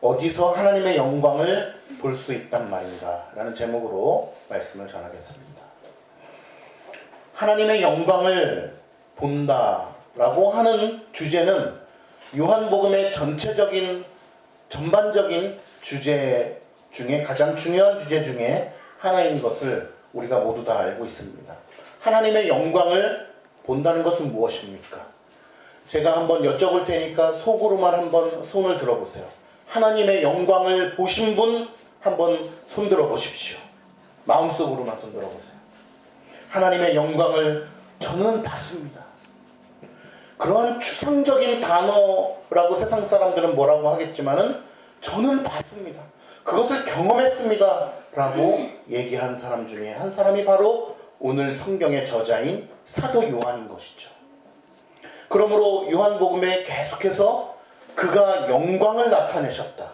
어디서 하나님의 영광을 볼 수 있단 말인가 라는 제목으로 말씀을 전하겠습니다. 하나님의 영광을 본다라고 하는 주제는 요한복음의 전반적인 주제 중에 가장 중요한 주제 중에 하나인 것을 우리가 모두 다 알고 있습니다. 하나님의 영광을 본다는 것은 무엇입니까? 제가 한번 여쭤볼 테니까 속으로만 한번 손을 들어보세요. 하나님의 영광을 보신 분 한번 손 들어보십시오. 마음속으로만 손 들어보세요. 하나님의 영광을 저는 봤습니다. 그러한 추상적인 단어라고 세상 사람들은 뭐라고 하겠지만은 저는 봤습니다. 그것을 경험했습니다. 라고 얘기한 사람 중에 한 사람이 바로 오늘 성경의 저자인 사도 요한인 것이죠. 그러므로 요한복음에 계속해서 그가 영광을 나타내셨다.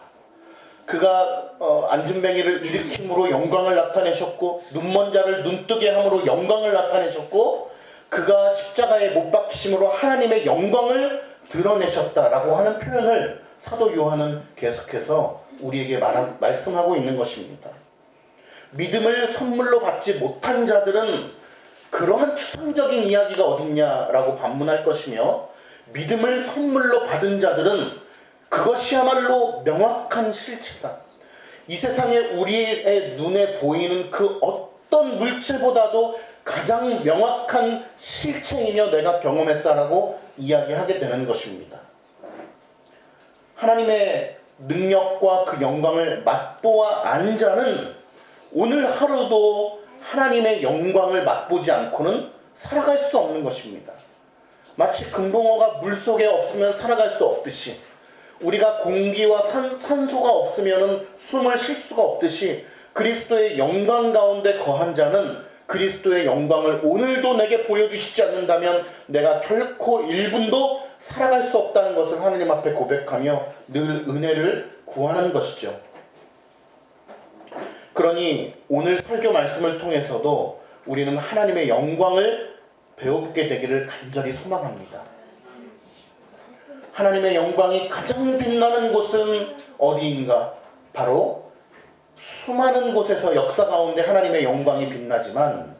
그가 안진뱅이를 일으킴으로 영광을 나타내셨고 눈먼 자를 눈뜨게 함으로 영광을 나타내셨고 그가 십자가에 못 박히심으로 하나님의 영광을 드러내셨다라고 하는 표현을 사도 요한은 계속해서 우리에게 말씀하고 있는 것입니다. 믿음을 선물로 받지 못한 자들은 그러한 추상적인 이야기가 어딨냐라고 반문할 것이며 믿음을 선물로 받은 자들은 그것이야말로 명확한 실체다. 이 세상에 우리의 눈에 보이는 그 어떤 물질보다도 가장 명확한 실체이며 내가 경험했다라고 이야기하게 되는 것입니다. 하나님의 능력과 그 영광을 맛보아 안 자는 오늘 하루도 하나님의 영광을 맛보지 않고는 살아갈 수 없는 것입니다. 마치 금붕어가 물속에 없으면 살아갈 수 없듯이 우리가 공기와 산소가 없으면 숨을 쉴 수가 없듯이 그리스도의 영광 가운데 거한 자는 그리스도의 영광을 오늘도 내게 보여주시지 않는다면 내가 결코 1분도 살아갈 수 없다는 것을 하나님 앞에 고백하며 늘 은혜를 구하는 것이죠. 그러니 오늘 설교 말씀을 통해서도 우리는 하나님의 영광을 배우게 되기를 간절히 소망합니다. 하나님의 영광이 가장 빛나는 곳은 어디인가? 바로 수많은 곳에서 역사 가운데 하나님의 영광이 빛나지만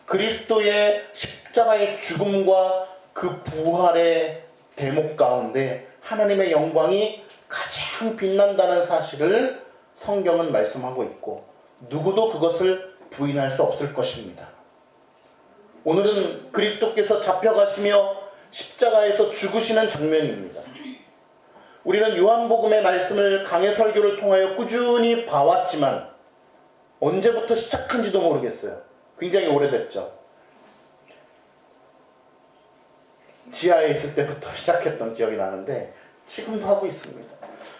그리스도의 십자가의 죽음과 그 부활의 대목 가운데 하나님의 영광이 가장 빛난다는 사실을 성경은 말씀하고 있고 누구도 그것을 부인할 수 없을 것입니다. 오늘은 그리스도께서 잡혀가시며 십자가에서 죽으시는 장면입니다. 우리는 요한복음의 말씀을 강해 설교를 통하여 꾸준히 봐왔지만 언제부터 시작한지도 모르겠어요. 굉장히 오래됐죠. 지하에 있을 때부터 시작했던 기억이 나는데 지금도 하고 있습니다.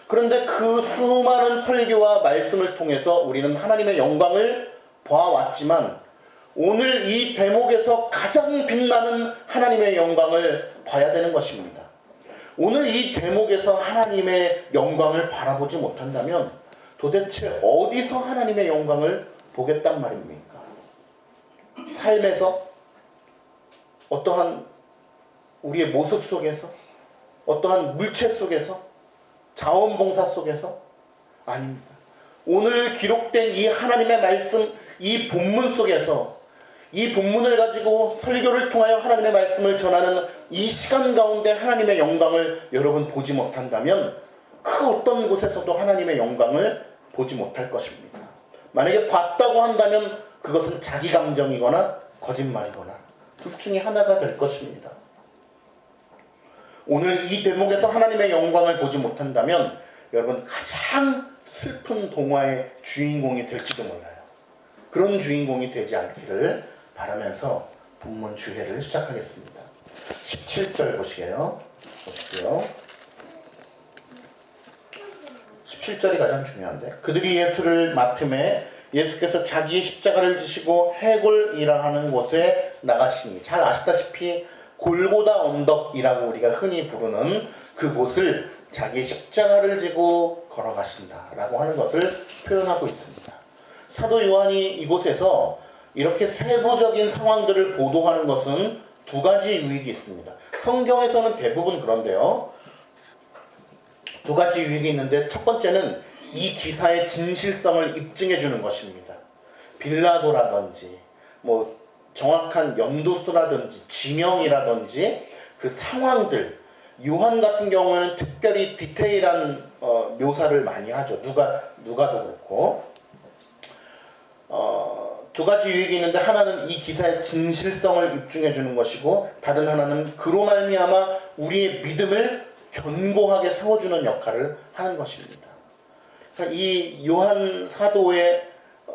그런데 그 수많은 설교와 말씀을 통해서 우리는 하나님의 영광을 봐왔지만 오늘 이 대목에서 가장 빛나는 하나님의 영광을 봐야 되는 것입니다. 오늘 이 대목에서 하나님의 영광을 바라보지 못한다면 도대체 어디서 하나님의 영광을 보겠단 말입니까? 삶에서? 어떠한 우리의 모습 속에서? 어떠한 물체 속에서? 자원봉사 속에서? 아닙니다. 오늘 기록된 이 하나님의 말씀, 이 본문 속에서 이 본문을 가지고 설교를 통하여 하나님의 말씀을 전하는 이 시간 가운데 하나님의 영광을 여러분 보지 못한다면 그 어떤 곳에서도 하나님의 영광을 보지 못할 것입니다. 만약에 봤다고 한다면 그것은 자기 감정이거나 거짓말이거나 둘 중에 하나가 될 것입니다. 오늘 이 대목에서 하나님의 영광을 보지 못한다면 여러분 가장 슬픈 동화의 주인공이 될지도 몰라요. 그런 주인공이 되지 않기를 바라면서 본문 주회를 시작하겠습니다. 17절 보시게요. 보십시오. 17절이 가장 중요한데 그들이 예수를 맡음에 예수께서 자기의 십자가를 지시고 해골이라 하는 곳에 나가시니 잘 아시다시피 골고다 언덕이라고 우리가 흔히 부르는 그곳을 자기의 십자가를 지고 걸어가신다라고 하는 것을 표현하고 있습니다. 사도 요한이 이곳에서 이렇게 세부적인 상황들을 보도하는 것은 두 가지 유익이 있습니다. 성경에서는 대부분 그런데요. 두 가지 유익이 있는데, 첫 번째는 이 기사의 진실성을 입증해 주는 것입니다. 빌라도라든지 뭐 정확한 연도수라든지 지명이라든지 그 상황들, 요한 같은 경우에는 특별히 디테일한 묘사를 많이 하죠. 누가도 그렇고. 두 가지 유익이 있는데, 하나는 이 기사의 진실성을 입증해 주는 것이고, 다른 하나는 그로 말미암아 우리의 믿음을 견고하게 세워주는 역할을 하는 것입니다. 그러니까 이 요한 사도의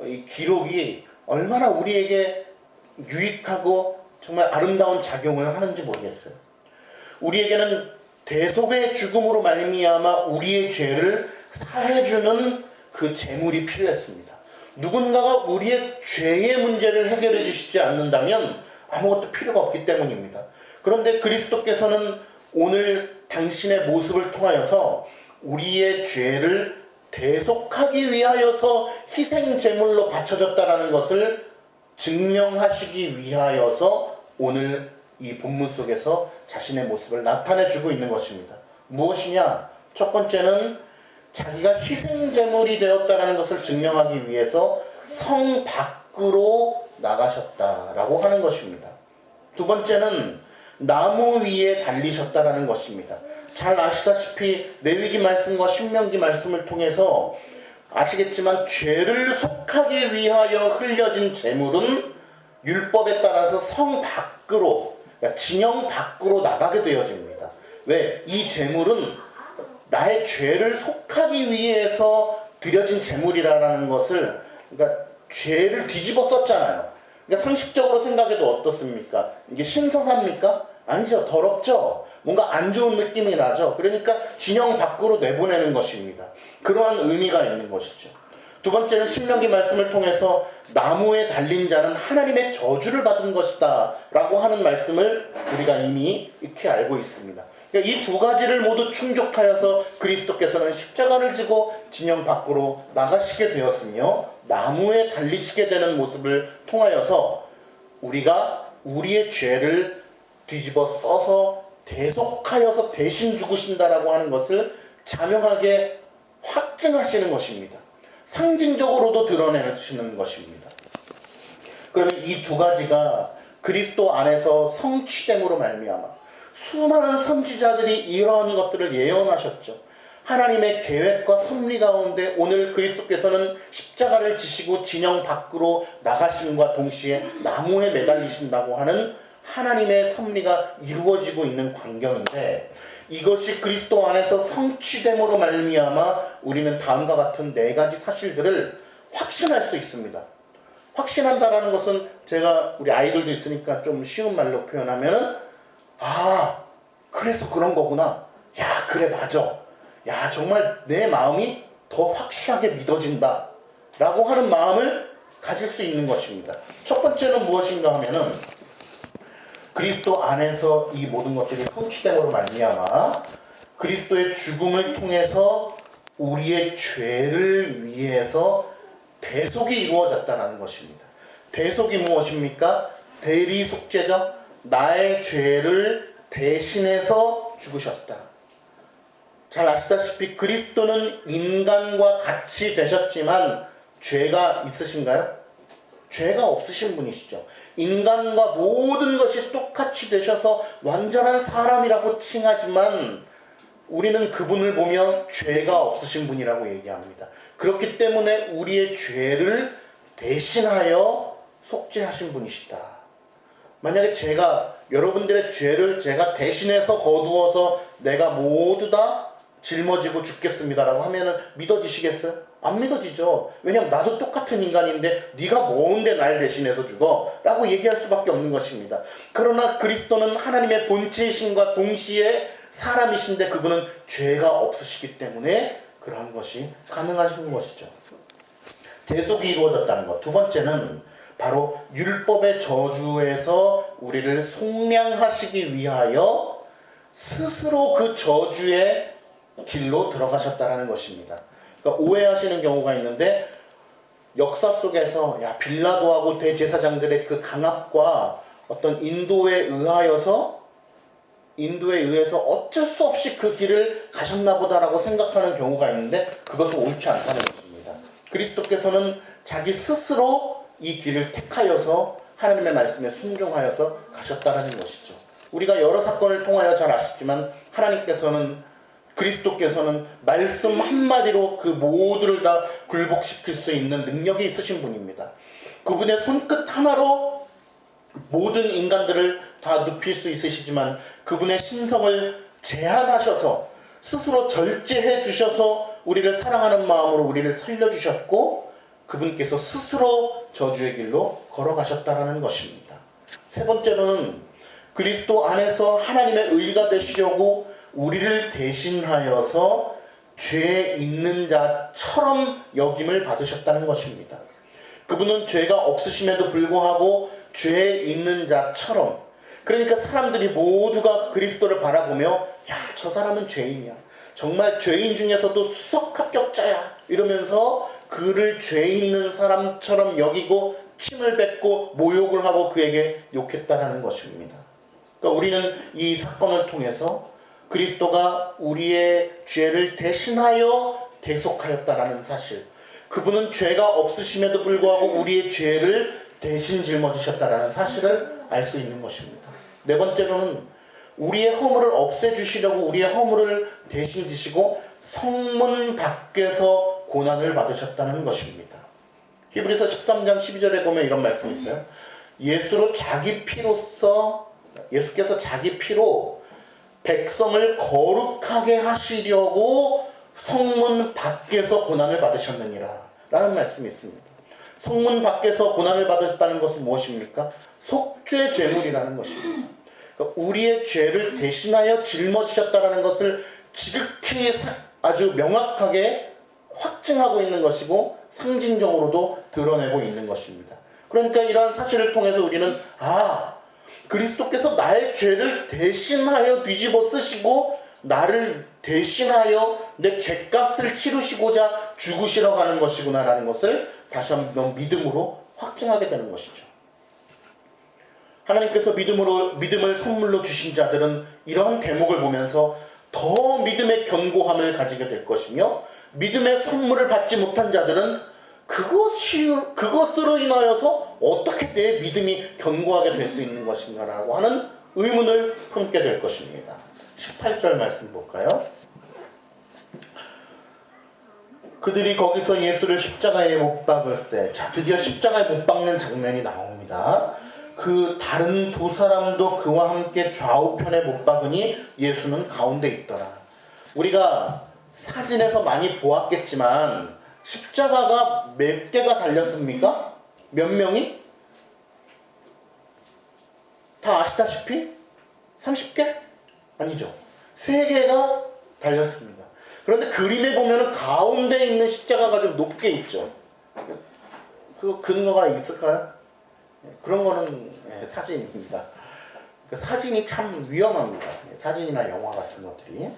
이 기록이 얼마나 우리에게 유익하고 정말 아름다운 작용을 하는지 모르겠어요. 우리에게는 대속의 죽음으로 말미암아 우리의 죄를 사해주는 그 제물이 필요했습니다. 누군가가 우리의 죄의 문제를 해결해 주시지 않는다면 아무것도 필요가 없기 때문입니다. 그런데 그리스도께서는 오늘 당신의 모습을 통하여서 우리의 죄를 대속하기 위하여서 희생 제물로 바쳐졌다라는 것을 증명하시기 위하여서 오늘 이 본문 속에서 자신의 모습을 나타내주고 있는 것입니다. 무엇이냐? 첫 번째는 자기가 희생 제물이 되었다라는 것을 증명하기 위해서 성 밖으로 나가셨다라고 하는 것입니다. 두 번째는 나무 위에 달리셨다라는 것입니다. 잘 아시다시피 레위기 말씀과 신명기 말씀을 통해서 아시겠지만, 죄를 속하기 위하여 흘려진 제물은 율법에 따라서 성 밖으로, 그러니까 진영 밖으로 나가게 되어집니다. 왜? 이 제물은 나의 죄를 속하기 위해서 드려진 제물이라는 것을, 그러니까 죄를 뒤집어 썼잖아요. 그러니까 상식적으로 생각해도 어떻습니까? 이게 신성합니까? 아니죠. 더럽죠. 뭔가 안 좋은 느낌이 나죠. 그러니까 진영 밖으로 내보내는 것입니다. 그러한 의미가 있는 것이죠. 두 번째는 신명기 말씀을 통해서 나무에 달린 자는 하나님의 저주를 받은 것이다 라고 하는 말씀을 우리가 이미 익히 알고 있습니다. 그러니까 이 두 가지를 모두 충족하여서 그리스도께서는 십자가를 지고 진영 밖으로 나가시게 되었으며, 나무에 달리시게 되는 모습을 통하여서 우리가 우리의 죄를 뒤집어 써서 대속하여서 대신 죽으신다라고 하는 것을 자명하게 확증하시는 것입니다. 상징적으로도 드러내시는 것입니다. 그러면 이 두 가지가 그리스도 안에서 성취됨으로 말미암아 수많은 선지자들이 이러한 것들을 예언하셨죠. 하나님의 계획과 섭리 가운데 오늘 그리스도께서는 십자가를 지시고 진영 밖으로 나가심과 동시에 나무에 매달리신다고 하는 하나님의 섭리가 이루어지고 있는 광경인데, 이것이 그리스도 안에서 성취됨으로 말미암아 우리는 다음과 같은 네 가지 사실들을 확신할 수 있습니다. 확신한다라는 것은, 제가 우리 아이들도 있으니까 좀 쉬운 말로 표현하면은, 아, 그래서 그런 거구나. 야, 그래, 맞아. 야, 정말 내 마음이 더 확실하게 믿어진다 라고 하는 마음을 가질 수 있는 것입니다. 첫 번째는 무엇인가 하면은, 그리스도 안에서 이 모든 것들이 성취됨으로 말미암아 그리스도의 죽음을 통해서 우리의 죄를 위해서 대속이 이루어졌다는 것입니다. 대속이 무엇입니까? 대리속죄죠. 나의 죄를 대신해서 죽으셨다. 잘 아시다시피 그리스도는 인간과 같이 되셨지만 죄가 있으신가요? 죄가 없으신 분이시죠. 인간과 모든 것이 똑같이 되셔서 완전한 사람이라고 칭하지만 우리는 그분을 보면 죄가 없으신 분이라고 얘기합니다. 그렇기 때문에 우리의 죄를 대신하여 속죄하신 분이시다. 만약에 여러분들의 죄를 제가 대신해서 거두어서 내가 모두 다 짊어지고 죽겠습니다라고 하면은 믿어지시겠어요? 안 믿어지죠. 왜냐하면 나도 똑같은 인간인데 네가 뭔데 날 대신해서 죽어? 라고 얘기할 수밖에 없는 것입니다. 그러나 그리스도는 하나님의 본체이신과 동시에 사람이신데 그분은 죄가 없으시기 때문에 그러한 것이 가능하신 것이죠. 대속이 이루어졌다는 것. 두 번째는 바로 율법의 저주에서 우리를 속량하시기 위하여 스스로 그 저주의 길로 들어가셨다는 것입니다. 그러니까 오해하시는 경우가 있는데, 역사 속에서 빌라도하고 대제사장들의 그 강압과 어떤 인도에 의하여서 인도에 의해서 어쩔 수 없이 그 길을 가셨나 보다라고 생각하는 경우가 있는데 그것은 옳지 않다는 것입니다. 그리스도께서는 자기 스스로 이 길을 택하여서 하나님의 말씀에 순종하여서 가셨다는 것이죠. 우리가 여러 사건을 통하여 잘 아시지만 그리스도께서는 말씀 한마디로 그 모두를 다 굴복시킬 수 있는 능력이 있으신 분입니다. 그분의 손끝 하나로 모든 인간들을 다 눕힐 수 있으시지만 그분의 신성을 제한하셔서 스스로 절제해 주셔서 우리를 사랑하는 마음으로 우리를 살려주셨고 그분께서 스스로 저주의 길로 걸어가셨다는 것입니다. 세 번째로는 그리스도 안에서 하나님의 의가 되시려고 우리를 대신하여서 죄 있는 자처럼 여김을 받으셨다는 것입니다. 그분은 죄가 없으심에도 불구하고 죄 있는 자처럼, 그러니까 사람들이 모두가 그리스도를 바라보며 야, 저 사람은 죄인이야, 정말 죄인 중에서도 수석 합격자야 이러면서 그를 죄 있는 사람처럼 여기고 침을 뱉고 모욕을 하고 그에게 욕했다는 것입니다. 그러니까 우리는 이 사건을 통해서 그리스도가 우리의 죄를 대신하여 대속하였다라는 사실, 그분은 죄가 없으심에도 불구하고 우리의 죄를 대신 짊어지셨다라는 사실을 알 수 있는 것입니다. 네 번째로는 우리의 허물을 없애주시려고 우리의 허물을 대신 지시고 성문 밖에서 고난을 받으셨다는 것입니다. 히브리서 13장 12절에 보면 이런 말씀이 있어요. 예수께서 자기 피로 백성을 거룩하게 하시려고 성문 밖에서 고난을 받으셨느니라 라는 말씀이 있습니다. 성문 밖에서 고난을 받으셨다는 것은 무엇입니까? 속죄 제물이라는 것입니다. 그러니까 우리의 죄를 대신하여 짊어지셨다는 것을 지극히 아주 명확하게 확증하고 있는 것이고 상징적으로도 드러내고 있는 것입니다. 그러니까 이러한 사실을 통해서 우리는 그리스도께서 나의 죄를 대신하여 뒤집어 쓰시고 나를 대신하여 내 죄값을 치르시고자 죽으시러 가는 것이구나 라는 것을 다시 한번 믿음으로 확증하게 되는 것이죠. 하나님께서 믿음을 선물로 주신 자들은 이러한 대목을 보면서 더 믿음의 견고함을 가지게 될 것이며, 믿음의 선물을 받지 못한 자들은 그것으로 인하여서 어떻게 내 믿음이 견고하게 될 수 있는 것인가라고 하는 의문을 품게 될 것입니다. 18절 말씀 볼까요? 그들이 거기서 예수를 십자가에 못 박을세. 자, 드디어 십자가에 못 박는 장면이 나옵니다. 그 다른 두 사람도 그와 함께 좌우편에 못 박으니 예수는 가운데 있더라. 우리가 사진에서 많이 보았겠지만 십자가가 몇 개가 달렸습니까? 몇 명이? 다 아시다시피 30개? 아니죠. 3개가 달렸습니다. 그런데 그림에 보면 가운데 있는 십자가가 좀 높게 있죠. 그 근거가 있을까요? 그런 거는 사진입니다. 사진이 참 위험합니다. 사진이나 영화 같은 것들이.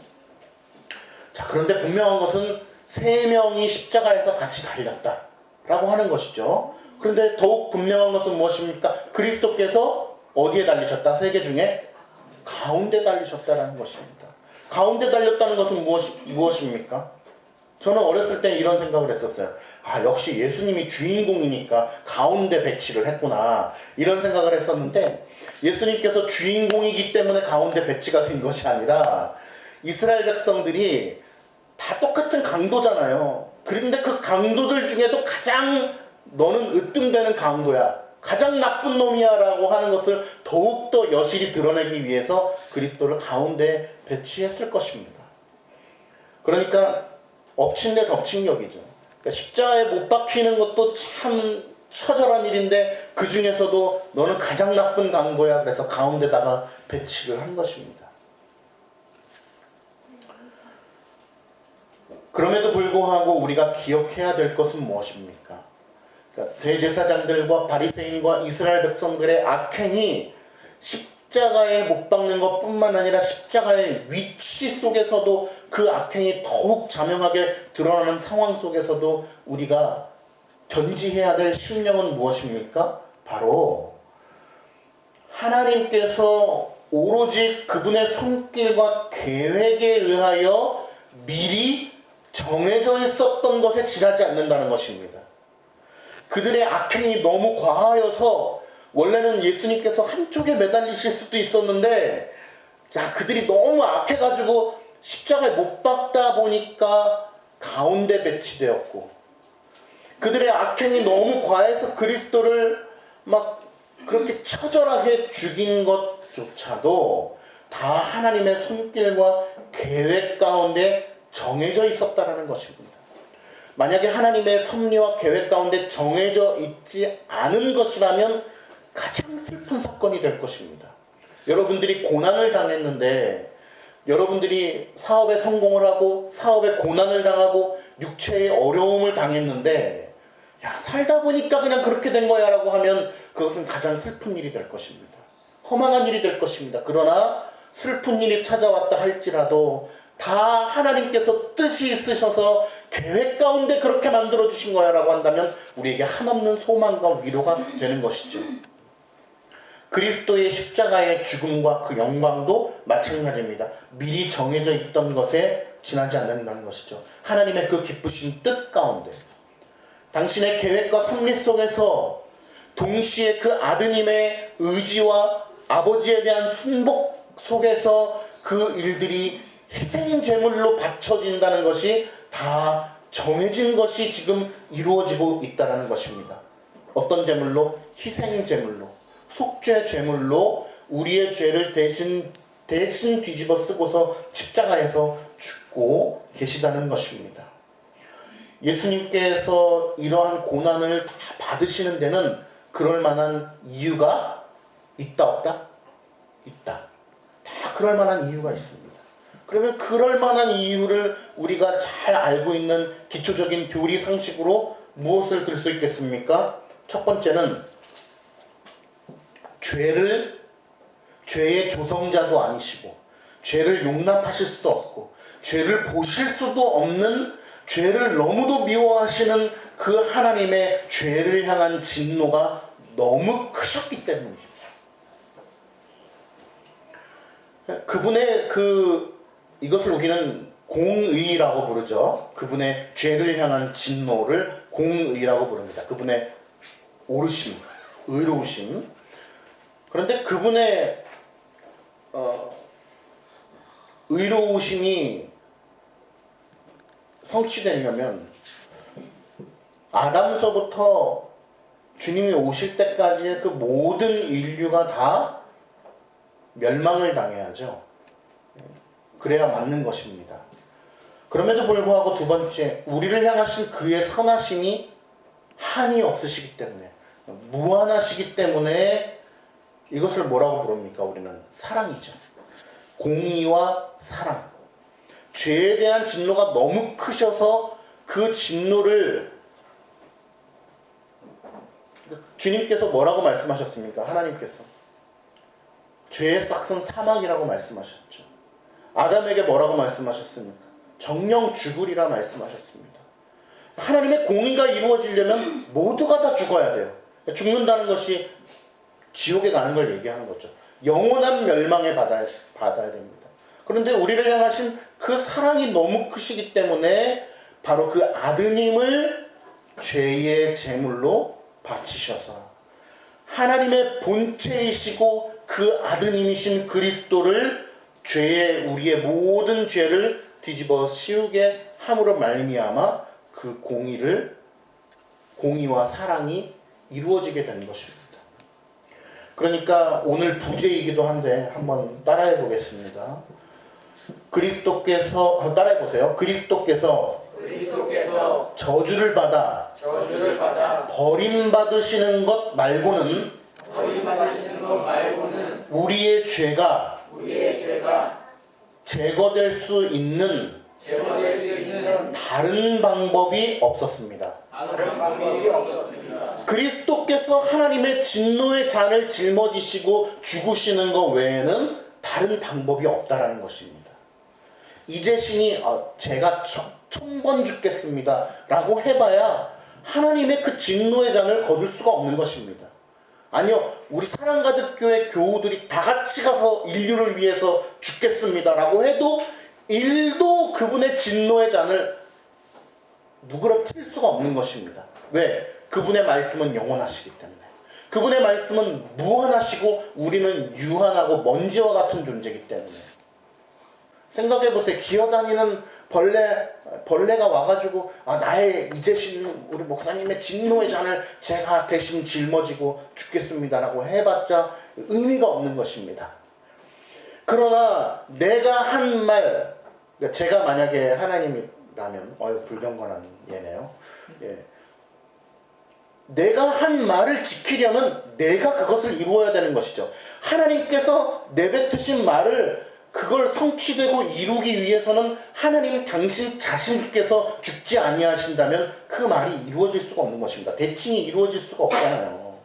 자, 그런데 분명한 것은 3명이 십자가에서 같이 달렸다라고 하는 것이죠. 그런데 더욱 분명한 것은 무엇입니까? 그리스도께서 어디에 달리셨다? 3개 중에 가운데 달리셨다라는 것입니다. 가운데 달렸다는 것은 무엇입니까? 저는 어렸을 때 이런 생각을 했었어요. 역시 예수님이 주인공이니까 가운데 배치를 했구나, 이런 생각을 했었는데, 예수님께서 주인공이기 때문에 가운데 배치가 된 것이 아니라 이스라엘 백성들이 다 똑같은 강도잖아요. 그런데 그 강도들 중에도 가장 너는 으뜸되는 강도야, 가장 나쁜 놈이야 라고 하는 것을 더욱더 여실히 드러내기 위해서 그리스도를 가운데 배치했을 것입니다. 그러니까 엎친 데 덮친 격이죠. 그러니까 십자가에 못 박히는 것도 참 처절한 일인데 그 중에서도 너는 가장 나쁜 강도야, 그래서 가운데다가 배치를 한 것입니다. 그럼에도 불구하고 우리가 기억해야 될 것은 무엇입니까? 그러니까 대제사장들과 바리새인과 이스라엘 백성들의 악행이 십자가에 못 박는 것뿐만 아니라 십자가의 위치 속에서도 그 악행이 더욱 자명하게 드러나는 상황 속에서도 우리가 견지해야 될 심령은 무엇입니까? 바로 하나님께서 오로지 그분의 손길과 계획에 의하여 미리 정해져 있었던 것에 지나지 않는다는 것입니다. 그들의 악행이 너무 과하여서 원래는 예수님께서 한쪽에 매달리실 수도 있었는데 그들이 너무 악해가지고 십자가에 못 박다 보니까 가운데 배치되었고, 그들의 악행이 너무 과해서 그리스도를 막 그렇게 처절하게 죽인 것조차도 다 하나님의 손길과 계획 가운데 정해져 있었다라는 것입니다. 만약에 하나님의 섭리와 계획 가운데 정해져 있지 않은 것이라면 가장 슬픈 사건이 될 것입니다. 여러분들이 고난을 당했는데, 여러분들이 사업에 성공을 하고 사업에 고난을 당하고 육체의 어려움을 당했는데 살다 보니까 그냥 그렇게 된 거야 라고 하면 그것은 가장 슬픈 일이 될 것입니다. 허망한 일이 될 것입니다. 그러나 슬픈 일이 찾아왔다 할지라도 다 하나님께서 뜻이 있으셔서 계획 가운데 그렇게 만들어주신 거야 라고 한다면 우리에게 한없는 소망과 위로가 되는 것이죠. 그리스도의 십자가의 죽음과 그 영광도 마찬가지입니다. 미리 정해져 있던 것에 지나지 않는다는 것이죠. 하나님의 그 기쁘신 뜻 가운데, 당신의 계획과 섭리 속에서 동시에 그 아드님의 의지와 아버지에 대한 순복 속에서 그 일들이 희생 제물로 바쳐진다는 것이 다 정해진 것이 지금 이루어지고 있다는 것입니다. 어떤 제물로? 희생 제물로, 속죄 제물로 우리의 죄를 대신 뒤집어 쓰고서 십자가에서 죽고 계시다는 것입니다. 예수님께서 이러한 고난을 다 받으시는 데는 그럴 만한 이유가 있다 없다? 있다. 다 그럴 만한 이유가 있습니다. 그러면 그럴 만한 이유를 우리가 잘 알고 있는 기초적인 교리 상식으로 무엇을 들 수 있겠습니까? 첫 번째는 죄의 조성자도 아니시고 죄를 용납하실 수도 없고 죄를 보실 수도 없는, 죄를 너무도 미워하시는 그 하나님의 죄를 향한 진노가 너무 크셨기 때문입니다. 그분의 이것을 우리는 공의라고 부르죠. 그분의 죄를 향한 진노를 공의라고 부릅니다. 그분의 옳으심, 의로우심. 그런데 그분의 의로우심이 성취되려면 아담서부터 주님이 오실 때까지의 그 모든 인류가 다 멸망을 당해야죠. 그래야 맞는 것입니다. 그럼에도 불구하고 두 번째, 우리를 향하신 그의 선하심이 한이 없으시기 때문에, 무한하시기 때문에 이것을 뭐라고 부릅니까? 우리는 사랑이죠. 공의와 사랑. 죄에 대한 진노가 너무 크셔서 그 진노를 주님께서 뭐라고 말씀하셨습니까? 하나님께서 죄의 싹은 사망이라고 말씀하셨죠. 아담에게 뭐라고 말씀하셨습니까? 정령 죽으리라 말씀하셨습니다. 하나님의 공의가 이루어지려면 모두가 다 죽어야 돼요. 죽는다는 것이 지옥에 가는 걸 얘기하는 거죠. 영원한 멸망에 받아야 됩니다. 그런데 우리를 향하신 그 사랑이 너무 크시기 때문에 바로 그 아드님을 죄의 제물로 바치셔서 하나님의 본체이시고 그 아드님이신 그리스도를 우리의 모든 죄를 뒤집어 씌우게 함으로 말미암아 그 공의와 사랑이 이루어지게 된 것입니다. 그러니까 오늘 부제이기도 한데 한번 따라해 보겠습니다. 그리스도께서 따라해 보세요. 그리스도께서 저주를 받아 버림받으시는 것 말고는 우리의 죄가 제거될 수 있는 다른 방법이 없었습니다. 그리스도께서 하나님의 진노의 잔을 짊어지시고 죽으시는 것 외에는 다른 방법이 없다라는 것입니다. 이제 신이 제가 1000번 죽겠습니다 라고 해봐야 하나님의 그 진노의 잔을 거둘 수가 없는 것입니다. 아니요, 우리 사랑 가득 교회 교우들이 다 같이 가서 인류를 위해서 죽겠습니다라고 해도 일도 그분의 진노의 잔을 누그러뜨릴 수가 없는 것입니다. 왜? 그분의 말씀은 영원하시기 때문에. 그분의 말씀은 무한하시고 우리는 유한하고 먼지와 같은 존재이기 때문에. 생각해보세요. 기어다니는 벌레가 와가지고 나의 이재신 우리 목사님의 진노의 잔을 제가 대신 짊어지고 죽겠습니다라고 해봤자 의미가 없는 것입니다. 그러나 내가 한 말, 그러니까 제가 만약에 하나님이라면 불경건한 예네요. 예. 내가 한 말을 지키려면 내가 그것을 이루어야 되는 것이죠. 하나님께서 내뱉으신 말을 그걸 성취되고 이루기 위해서는 하나님 당신 자신께서 죽지 아니하신다면 그 말이 이루어질 수가 없는 것입니다. 대칭이 이루어질 수가 없잖아요.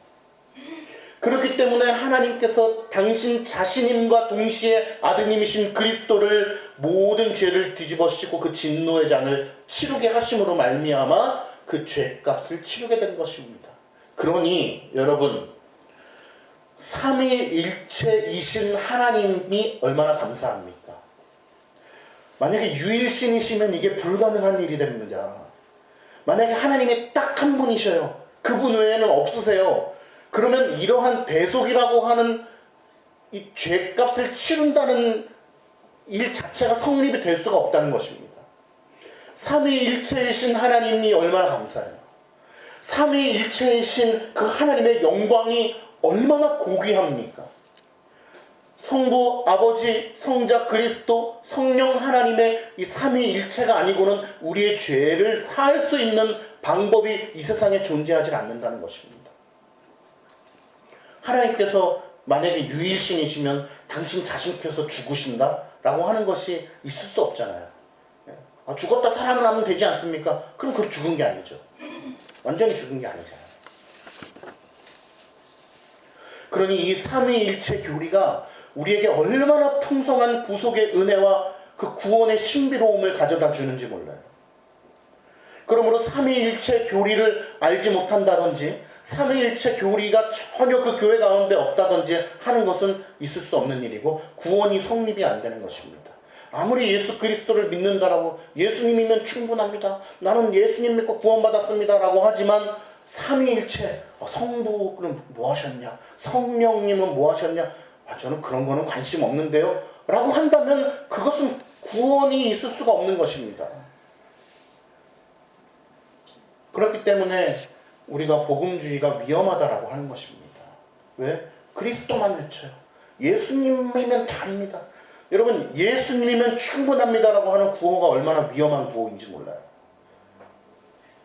그렇기 때문에 하나님께서 당신 자신임과 동시에 아드님이신 그리스도를 모든 죄를 뒤집어쓰고 그 진노의 잔을 치르게 하심으로 말미암아 그 죄값을 치르게 된 것입니다. 그러니 여러분, 삼위일체이신 하나님이 얼마나 감사합니까? 만약에 유일신이시면 이게 불가능한 일이 됩니다. 만약에 하나님이 딱 한 분이셔요. 그분 외에는 없으세요. 그러면 이러한 대속이라고 하는 이 죄값을 치른다는 일 자체가 성립이 될 수가 없다는 것입니다. 삼위일체이신 하나님이 얼마나 감사해요. 삼위일체이신 그 하나님의 영광이 얼마나 고귀합니까? 성부, 아버지, 성자, 그리스도, 성령 하나님의 이 삼위일체가 아니고는 우리의 죄를 사할 수 있는 방법이 이 세상에 존재하지 않는다는 것입니다. 하나님께서 만약에 유일신이시면 당신 자신께서 죽으신다? 라고 하는 것이 있을 수 없잖아요. 죽었다 살아나면 되지 않습니까? 그럼 그건 죽은 게 아니죠. 완전히 죽은 게 아니잖아요. 그러니 이 삼위일체 교리가 우리에게 얼마나 풍성한 구속의 은혜와 그 구원의 신비로움을 가져다 주는지 몰라요. 그러므로 삼위일체 교리를 알지 못한다든지 삼위일체 교리가 전혀 그 교회 가운데 없다든지 하는 것은 있을 수 없는 일이고 구원이 성립이 안 되는 것입니다. 아무리 예수 그리스도를 믿는다라고 예수님이면 충분합니다. 나는 예수님 믿고 구원받았습니다 라고 하지만 삼위일체 성부는 뭐 하셨냐? 성령님은 뭐 하셨냐? 저는 그런 거는 관심 없는데요 라고 한다면 그것은 구원이 있을 수가 없는 것입니다. 그렇기 때문에 우리가 복음주의가 위험하다라고 하는 것입니다. 왜? 그리스도만 외쳐요. 예수님이면 답니다. 여러분, 예수님이면 충분합니다라고 하는 구호가 얼마나 위험한 구호인지 몰라요.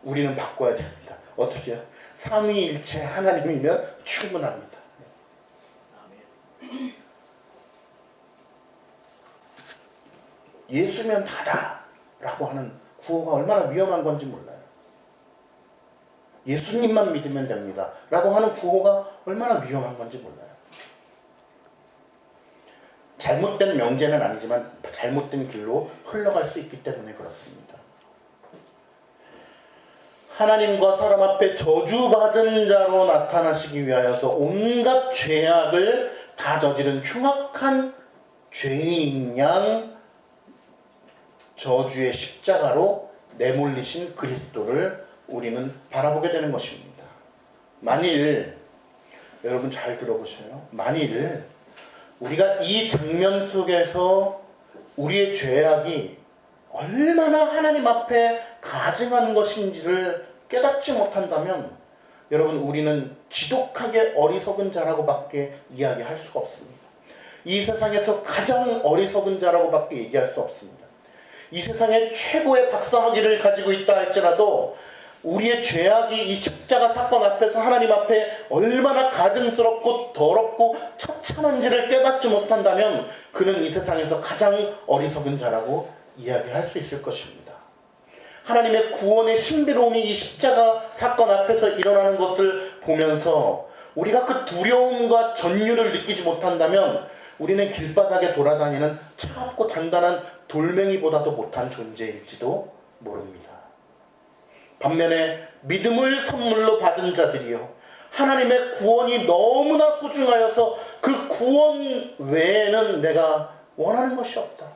우리는 바꿔야 됩니다. 어떻게 해요? 삼위일체 하나님이면 충분합니다. 예수면 다다라고 하는 구호가 얼마나 위험한 건지 몰라요. 예수님만 믿으면 됩니다 라고 하는 구호가 얼마나 위험한 건지 몰라요. 잘못된 명제는 아니지만 잘못된 길로 흘러갈 수 있기 때문에 그렇습니다. 하나님과 사람 앞에 저주받은 자로 나타나시기 위하여서 온갖 죄악을 다 저지른 흉악한 죄인 양 저주의 십자가로 내몰리신 그리스도를 우리는 바라보게 되는 것입니다. 만일 여러분 잘 들어보세요. 만일 우리가 이 장면 속에서 우리의 죄악이 얼마나 하나님 앞에 가증한 것인지를 깨닫지 못한다면 여러분 우리는 지독하게 어리석은 자라고밖에 이야기할 수가 없습니다. 이 세상에서 가장 어리석은 자라고밖에 얘기할 수 없습니다. 이 세상에 최고의 박사학위를 가지고 있다 할지라도 우리의 죄악이 이 십자가 사건 앞에서 하나님 앞에 얼마나 가증스럽고 더럽고 처참한지를 깨닫지 못한다면 그는 이 세상에서 가장 어리석은 자라고 이야기할 수 있을 것입니다. 하나님의 구원의 신비로움이 이 십자가 사건 앞에서 일어나는 것을 보면서 우리가 그 두려움과 전율을 느끼지 못한다면 우리는 길바닥에 돌아다니는 차갑고 단단한 돌멩이보다도 못한 존재일지도 모릅니다. 반면에 믿음을 선물로 받은 자들이요 하나님의 구원이 너무나 소중하여서 그 구원 외에는 내가 원하는 것이 없다.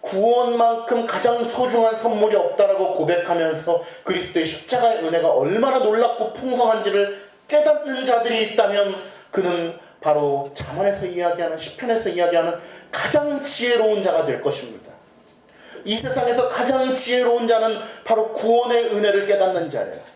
구원만큼 가장 소중한 선물이 없다라고 고백하면서 그리스도의 십자가의 은혜가 얼마나 놀랍고 풍성한지를 깨닫는 자들이 있다면 그는 바로 잠언에서 이야기하는, 시편에서 이야기하는 가장 지혜로운 자가 될 것입니다. 이 세상에서 가장 지혜로운 자는 바로 구원의 은혜를 깨닫는 자예요.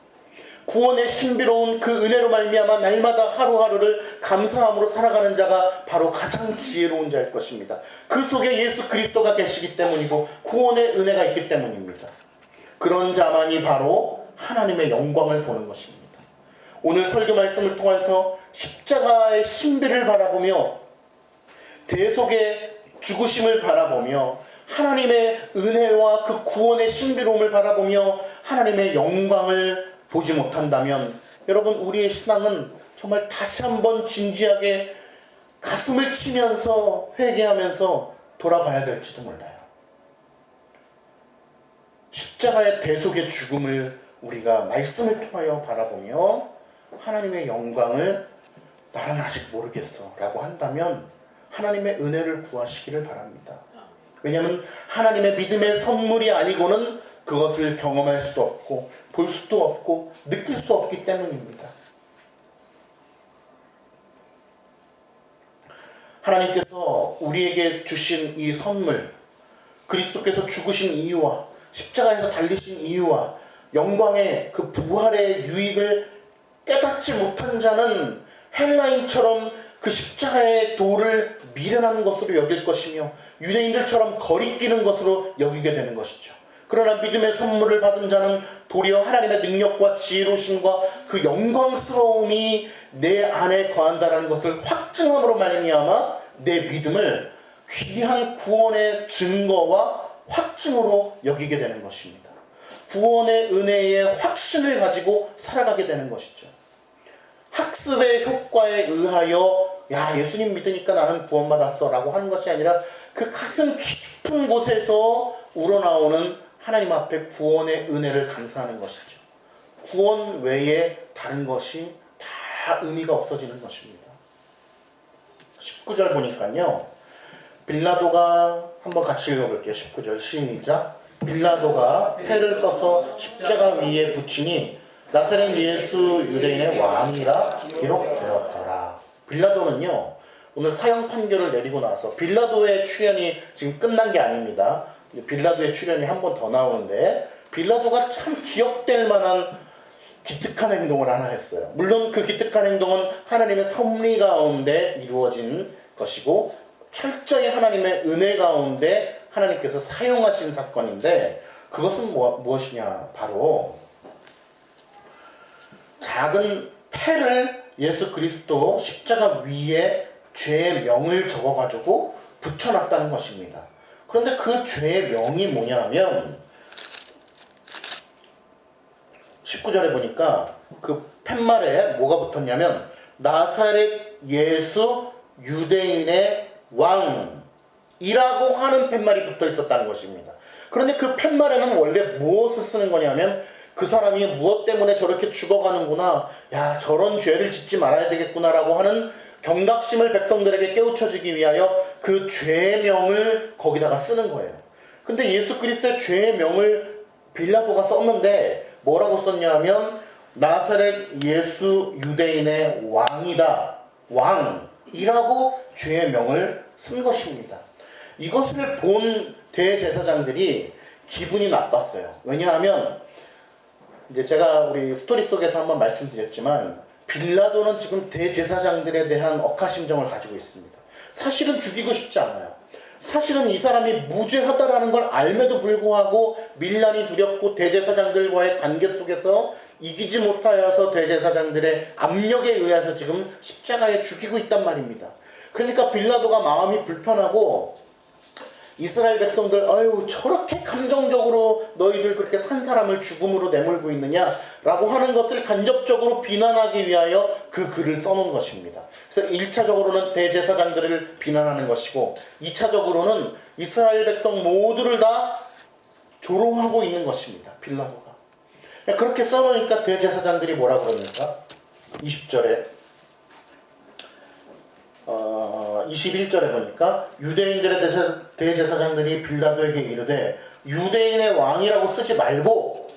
구원의 신비로운 그 은혜로 말미암아 날마다 하루하루를 감사함으로 살아가는 자가 바로 가장 지혜로운 자일 것입니다. 그 속에 예수 그리스도가 계시기 때문이고 구원의 은혜가 있기 때문입니다. 그런 자만이 바로 하나님의 영광을 보는 것입니다. 오늘 설교 말씀을 통해서 십자가의 신비를 바라보며 대속의 죽으심을 바라보며 하나님의 은혜와 그 구원의 신비로움을 바라보며 하나님의 영광을 보지 못한다면 여러분, 우리의 신앙은 정말 다시 한번 진지하게 가슴을 치면서 회개하면서 돌아봐야 될지도 몰라요. 십자가의 대속의 죽음을 우리가 말씀을 통하여 바라보며 하나님의 영광을 나는 아직 모르겠어 라고 한다면 하나님의 은혜를 구하시기를 바랍니다. 왜냐하면 하나님의 믿음의 선물이 아니고는 그것을 경험할 수도 없고 볼 수도 없고 느낄 수 없기 때문입니다. 하나님께서 우리에게 주신 이 선물, 그리스도께서 죽으신 이유와 십자가에서 달리신 이유와 영광의 그 부활의 유익을 깨닫지 못한 자는 헬라인처럼 그 십자가의 도를 미련한 것으로 여길 것이며 유대인들처럼 거리끼는 것으로 여기게 되는 것이죠. 그러나 믿음의 선물을 받은 자는 도리어 하나님의 능력과 지혜로우심과 그 영광스러움이 내 안에 거한다라는 것을 확증함으로 말미암아 내 믿음을 귀한 구원의 증거와 확증으로 여기게 되는 것입니다. 구원의 은혜의 확신을 가지고 살아가게 되는 것이죠. 학습의 효과에 의하여 야, 예수님 믿으니까 나는 구원받았어 라고 하는 것이 아니라 그 가슴 깊은 곳에서 우러나오는 하나님 앞에 구원의 은혜를 감사하는 것이죠. 구원 외에 다른 것이 다 의미가 없어지는 것입니다. 19절 보니까요, 빌라도가 한번 같이 읽어볼게요. 19절 시작. 빌라도가 패를 써서 십자가 위에 붙이니 나사렛 예수 유대인의 왕이라 기록되었더라. 빌라도는요, 오늘 사형 판결을 내리고 나서 빌라도의 출연이 지금 끝난 게 아닙니다. 빌라도의 출연이 한 번 더 나오는데 빌라도가 참 기억될 만한 기특한 행동을 하나 했어요. 물론 그 기특한 행동은 하나님의 섭리 가운데 이루어진 것이고 철저히 하나님의 은혜 가운데 하나님께서 사용하신 사건인데 그것은 무엇이냐? 바로 작은 패를 예수 그리스도 십자가 위에 죄의 명을 적어가지고 붙여놨다는 것입니다. 그런데 그 죄의 명이 뭐냐면 19절에 보니까 그 팻말에 뭐가 붙었냐면 나사렛 예수 유대인의 왕이라고 하는 팻말이 붙어 있었다는 것입니다. 그런데 그 팻말에는 원래 무엇을 쓰는 거냐면 그 사람이 무엇 때문에 저렇게 죽어가는구나, 야 저런 죄를 짓지 말아야 되겠구나 라고 하는 경각심을 백성들에게 깨우쳐주기 위하여 그 죄의 명을 거기다가 쓰는 거예요. 근데 예수 그리스도의 죄의 명을 빌라도가 썼는데 뭐라고 썼냐면 나사렛 예수 유대인의 왕이다, 왕이라고 죄의 명을 쓴 것입니다. 이것을 본 대제사장들이 기분이 나빴어요. 왜냐하면 이제 제가 우리 스토리 속에서 한번 말씀드렸지만 빌라도는 지금 대제사장들에 대한 억하심정을 가지고 있습니다. 사실은 죽이고 싶지 않아요. 사실은 이 사람이 무죄하다라는 걸 알매도 불구하고 밀란이 두렵고 대제사장들과의 관계 속에서 이기지 못하여서 대제사장들의 압력에 의해서 지금 십자가에 죽이고 있단 말입니다. 그러니까 빌라도가 마음이 불편하고 이스라엘 백성들, 아유 저렇게 감정적으로 너희들 그렇게 산 사람을 죽음으로 내몰고 있느냐라고 하는 것을 간접적으로 비난하기 위하여 그 글을 써놓은 것입니다. 그래서 1차적으로는 대제사장들을 비난하는 것이고 2차적으로는 이스라엘 백성 모두를 다 조롱하고 있는 것입니다. 빌라도가. 그렇게 써놓으니까 대제사장들이 뭐라 그럽니까? 20절에 21절에 보니까 유대인들의 대제사장들이 빌라도에게 이르되 유대인의 왕이라고 쓰지 말고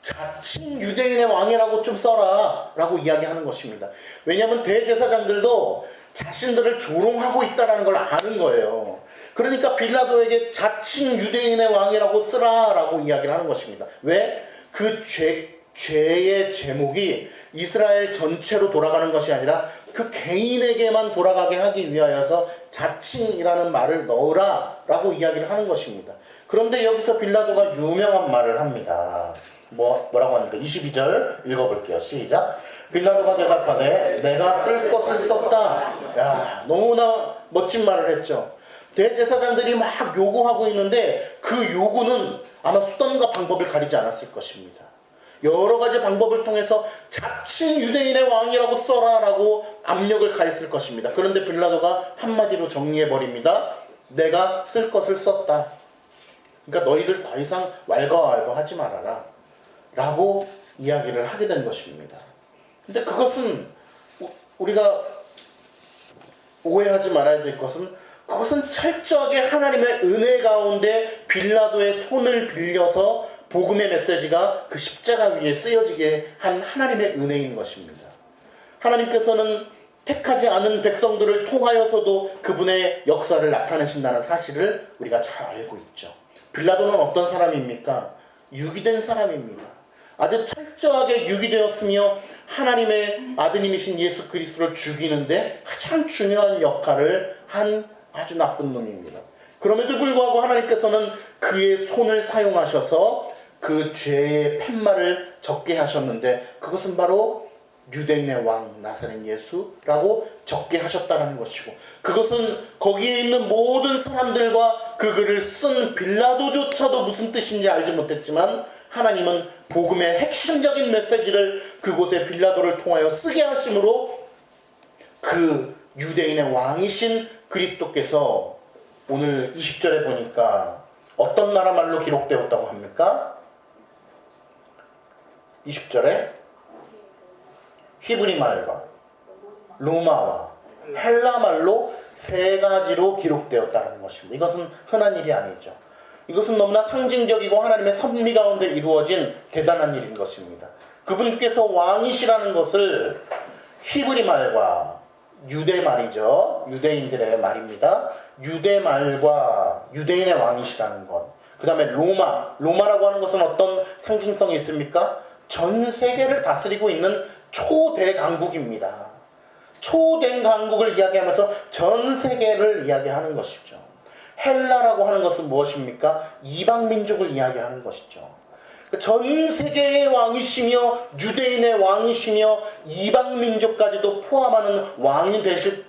자칭 유대인의 왕이라고 좀 써라 라고 이야기하는 것입니다. 왜냐하면 대제사장들도 자신들을 조롱하고 있다는 걸 아는 거예요. 그러니까 빌라도에게 자칭 유대인의 왕이라고 쓰라 라고 이야기를 하는 것입니다. 왜? 그 죄의 제목이 이스라엘 전체로 돌아가는 것이 아니라 그 개인에게만 돌아가게 하기 위하여서 자칭이라는 말을 넣으라 라고 이야기를 하는 것입니다. 그런데 여기서 빌라도가 유명한 말을 합니다. 뭐라고 하니까 22절 읽어볼게요. 시작. 빌라도가 대답하되 내가 쓸 것을 썼다. 야, 너무나 멋진 말을 했죠. 대제사장들이 막 요구하고 있는데 그 요구는 아마 수단과 방법을 가리지 않았을 것입니다. 여러 가지 방법을 통해서 자칭 유대인의 왕이라고 써라라고 압력을 가했을 것입니다. 그런데 빌라도가 한마디로 정리해버립니다. 내가 쓸 것을 썼다. 그러니까 너희들 더 이상 왈가왈부하지 말아라 라고 이야기를 하게 된 것입니다. 근데 그것은 우리가 오해하지 말아야 될 것은 그것은 철저하게 하나님의 은혜 가운데 빌라도의 손을 빌려서 복음의 메시지가 그 십자가 위에 쓰여지게 한 하나님의 은혜인 것입니다. 하나님께서는 택하지 않은 백성들을 통하여서도 그분의 역사를 나타내신다는 사실을 우리가 잘 알고 있죠. 빌라도는 어떤 사람입니까? 유기된 사람입니다. 아주 철저하게 유기되었으며 하나님의 아드님이신 예수 그리스도를 죽이는데 가장 중요한 역할을 한 아주 나쁜 놈입니다. 그럼에도 불구하고 하나님께서는 그의 손을 사용하셔서 그 죄의 팻말을 적게 하셨는데 그것은 바로 유대인의 왕 나사렛 예수라고 적게 하셨다는 것이고, 그것은 거기에 있는 모든 사람들과 그 글을 쓴 빌라도조차도 무슨 뜻인지 알지 못했지만 하나님은 복음의 핵심적인 메시지를 그곳에 빌라도를 통하여 쓰게 하심으로 그 유대인의 왕이신 그리스도께서 오늘 20절에 보니까 어떤 나라 말로 기록되었다고 합니까? 20절에 히브리 말과 로마와 헬라 말로 세 가지로 기록되었다는 것입니다. 이것은 흔한 일이 아니죠. 이것은 너무나 상징적이고 하나님의 섭리 가운데 이루어진 대단한 일인 것입니다. 그분께서 왕이시라는 것을 히브리 말과 유대 말이죠. 유대인들의 말입니다. 유대 말과 유대인의 왕이시라는 것. 그 다음에 로마라고 하는 것은 어떤 상징성이 있습니까? 전 세계를 다스리고 있는 초대강국입니다. 초대강국을 이야기하면서 전 세계를 이야기하는 것이죠. 헬라라고 하는 것은 무엇입니까? 이방민족을 이야기하는 것이죠. 전 세계의 왕이시며 유대인의 왕이시며 이방민족까지도 포함하는 왕이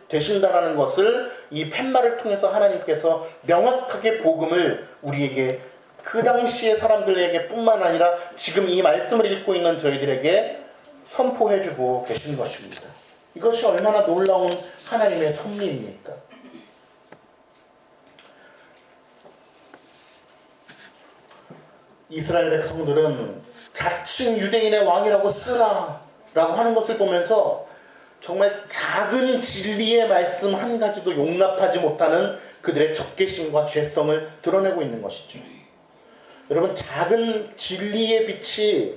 되신다라는 것을 이 팻말을 통해서 하나님께서 명확하게 복음을 우리에게 그 당시의 사람들에게 뿐만 아니라 지금 이 말씀을 읽고 있는 저희들에게 선포해주고 계신 것입니다. 이것이 얼마나 놀라운 하나님의 섭리입니까? 이스라엘 백성들은 자칭 유대인의 왕이라고 쓰라 라고 하는 것을 보면서 정말 작은 진리의 말씀 한 가지도 용납하지 못하는 그들의 적개심과 죄성을 드러내고 있는 것이죠. 여러분, 작은 진리의 빛이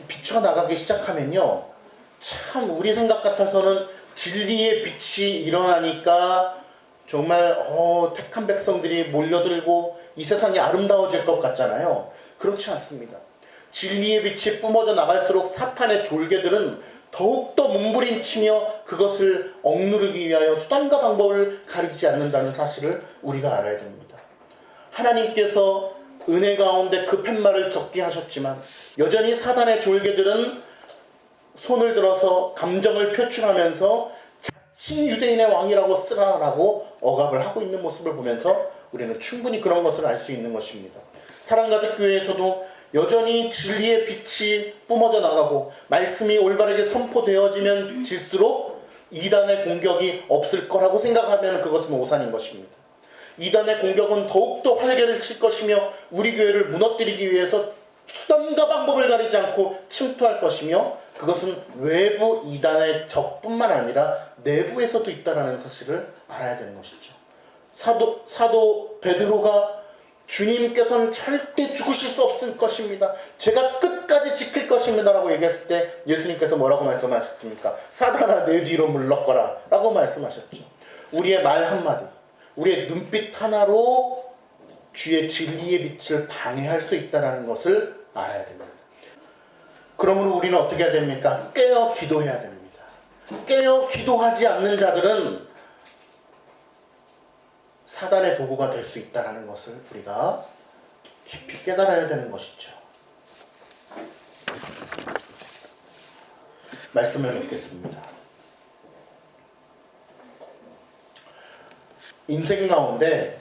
비춰나가기 시작하면요, 참 우리 생각 같아서는 진리의 빛이 일어나니까 정말 택한 백성들이 몰려들고 이 세상이 아름다워질 것 같잖아요. 그렇지 않습니다. 진리의 빛이 뿜어져 나갈수록 사탄의 졸개들은 더욱더 몸부림치며 그것을 억누르기 위하여 수단과 방법을 가리지 않는다는 사실을 우리가 알아야 됩니다. 하나님께서 은혜 가운데 그 팻말을 적게 하셨지만 여전히 사단의 졸개들은 손을 들어서 감정을 표출하면서 자칭 유대인의 왕이라고 쓰라라고 억압을 하고 있는 모습을 보면서 우리는 충분히 그런 것을 알 수 있는 것입니다. 사랑가득 교회에서도 여전히 진리의 빛이 뿜어져 나가고 말씀이 올바르게 선포되어지면 질수록 이단의 공격이 없을 거라고 생각하면 그것은 오산인 것입니다. 이단의 공격은 더욱더 활개를 칠 것이며 우리 교회를 무너뜨리기 위해서 수단과 방법을 가리지 않고 침투할 것이며 그것은 외부 이단의 적뿐만 아니라 내부에서도 있다는 사실을 알아야 되는 것이죠. 사도 베드로가 주님께서는 절대 죽으실 수 없을 것입니다. 제가 끝까지 지킬 것입니다. 라고 얘기했을 때 예수님께서 뭐라고 말씀하셨습니까? 사단아 내 뒤로 물러거라 라고 말씀하셨죠. 우리의 말 한마디, 우리의 눈빛 하나로 주의 진리의 빛을 방해할 수 있다는 것을 알아야 됩니다. 그러므로 우리는 어떻게 해야 됩니까? 깨어 기도해야 됩니다. 깨어 기도하지 않는 자들은 사단의 도구가 될 수 있다는 것을 우리가 깊이 깨달아야 되는 것이죠. 말씀을 맺겠습니다. 인생 가운데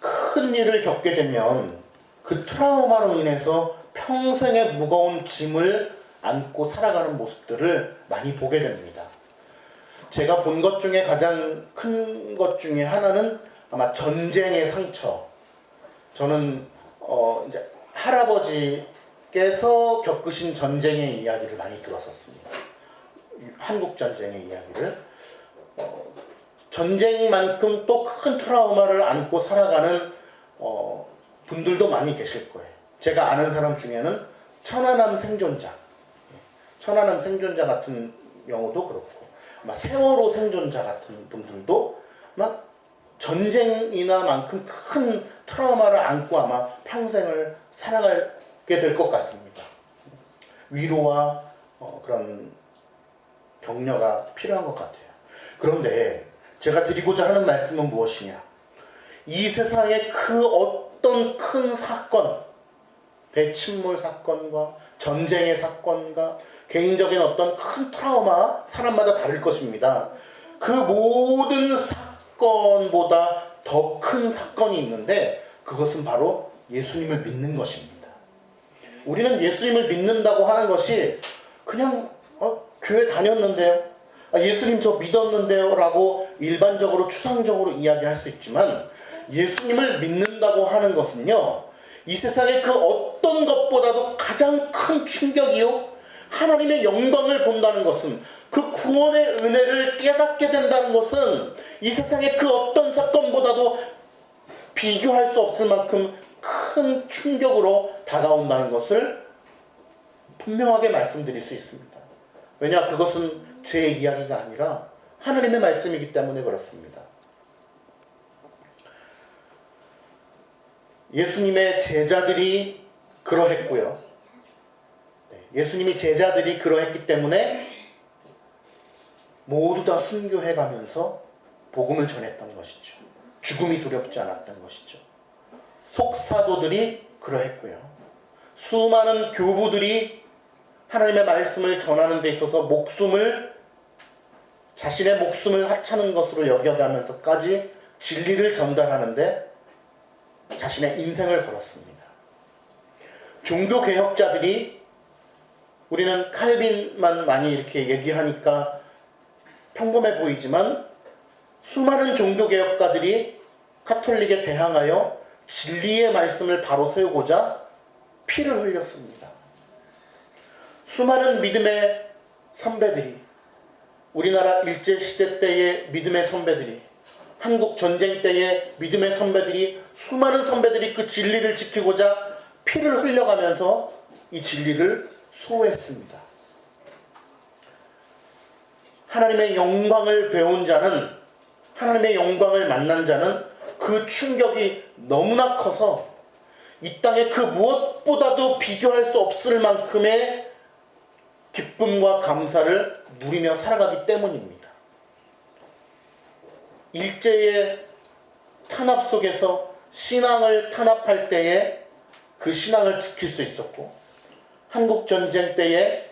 큰 일을 겪게 되면 그 트라우마로 인해서 평생의 무거운 짐을 안고 살아가는 모습들을 많이 보게 됩니다. 제가 본 것 중에 가장 큰 것 중에 하나는 아마 전쟁의 상처. 저는 이제 할아버지께서 겪으신 전쟁의 이야기를 많이 들었었습니다. 한국 전쟁의 이야기를. 전쟁만큼 또 큰 트라우마를 안고 살아가는 분들도 많이 계실 거예요. 제가 아는 사람 중에는 천안함 생존자 같은 경우도 그렇고, 아마 세월호 생존자 같은 분들도 막 전쟁이나만큼 큰 트라우마를 안고 아마 평생을 살아가게 될 것 같습니다. 위로와 그런 격려가 필요한 것 같아요. 그런데 제가 드리고자 하는 말씀은 무엇이냐? 이 세상의 그 어떤 큰 사건, 배침몰 사건과 전쟁의 사건과 개인적인 어떤 큰 트라우마, 사람마다 다를 것입니다. 그 모든 사건보다 더 큰 사건이 있는데 그것은 바로 예수님을 믿는 것입니다. 우리는 예수님을 믿는다고 하는 것이 그냥 교회 다녔는데요, 예수님 저 믿었는데요 라고 일반적으로 추상적으로 이야기할 수 있지만, 예수님을 믿는다고 하는 것은요, 이 세상의 그 어떤 것보다도 가장 큰 충격이요, 하나님의 영광을 본다는 것은, 그 구원의 은혜를 깨닫게 된다는 것은 이 세상의 그 어떤 사건보다도 비교할 수 없을 만큼 큰 충격으로 다가온다는 것을 분명하게 말씀드릴 수 있습니다. 왜냐, 그것은 제 이야기가 아니라 하나님의 말씀이기 때문에 그렇습니다. 예수님의 제자들이 그러했고요. 예수님이 제자들이 그러했기 때문에 모두 다 순교해가면서 복음을 전했던 것이죠. 죽음이 두렵지 않았던 것이죠. 속사도들이 그러했고요. 수많은 교부들이 하나님의 말씀을 전하는 데 있어서 자신의 목숨을 하찮은 것으로 여겨가면서까지 진리를 전달하는데 자신의 인생을 걸었습니다. 종교개혁자들이, 우리는 칼빈만 많이 이렇게 얘기하니까 평범해 보이지만, 수많은 종교개혁가들이 카톨릭에 대항하여 진리의 말씀을 바로 세우고자 피를 흘렸습니다. 수많은 믿음의 선배들이, 우리나라 일제시대 때의 믿음의 선배들이, 한국 전쟁 때의 믿음의 선배들이, 수많은 선배들이 그 진리를 지키고자 피를 흘려가면서 이 진리를 수호했습니다. 하나님의 영광을 배운 자는, 하나님의 영광을 만난 자는 그 충격이 너무나 커서 이 땅에 그 무엇보다도 비교할 수 없을 만큼의 기쁨과 감사를 누리며 살아가기 때문입니다. 일제의 탄압 속에서 신앙을 탄압할 때에 그 신앙을 지킬 수 있었고, 한국전쟁 때에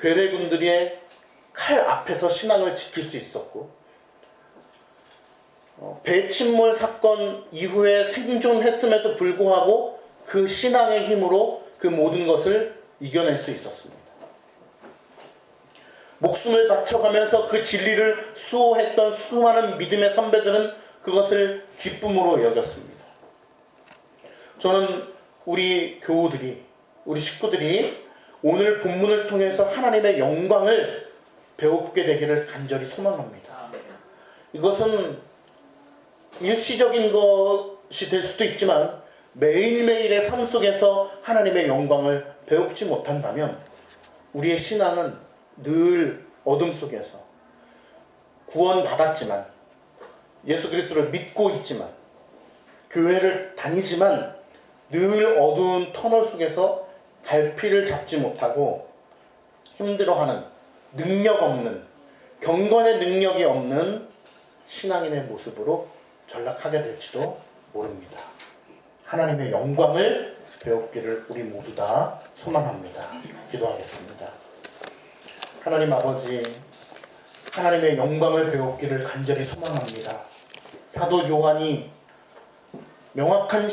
괴뢰군들의 칼 앞에서 신앙을 지킬 수 있었고, 배침몰 사건 이후에 생존했음에도 불구하고 그 신앙의 힘으로 그 모든 것을 이겨낼 수 있었습니다. 목숨을 바쳐가면서 그 진리를 수호했던 수많은 믿음의 선배들은 그것을 기쁨으로 여겼습니다. 저는 우리 교우들이 우리 식구들이 오늘 본문을 통해서 하나님의 영광을 배우게 되기를 간절히 소망합니다. 이것은 일시적인 것이 될 수도 있지만 매일매일의 삶 속에서 하나님의 영광을 배우지 못한다면 우리의 신앙은 늘 어둠 속에서 구원받았지만 예수 그리스도를 믿고 있지만 교회를 다니지만 늘 어두운 터널 속에서 갈피를 잡지 못하고 힘들어하는 능력 없는 경건의 능력이 없는 신앙인의 모습으로 전락하게 될지도 모릅니다. 하나님의 영광을 배우기를 우리 모두 다 소망합니다. 기도하겠습니다. 하나님 아버지, 하나님의 영광을 배우기를 간절히 소망합니다. 사도 요한이 명확한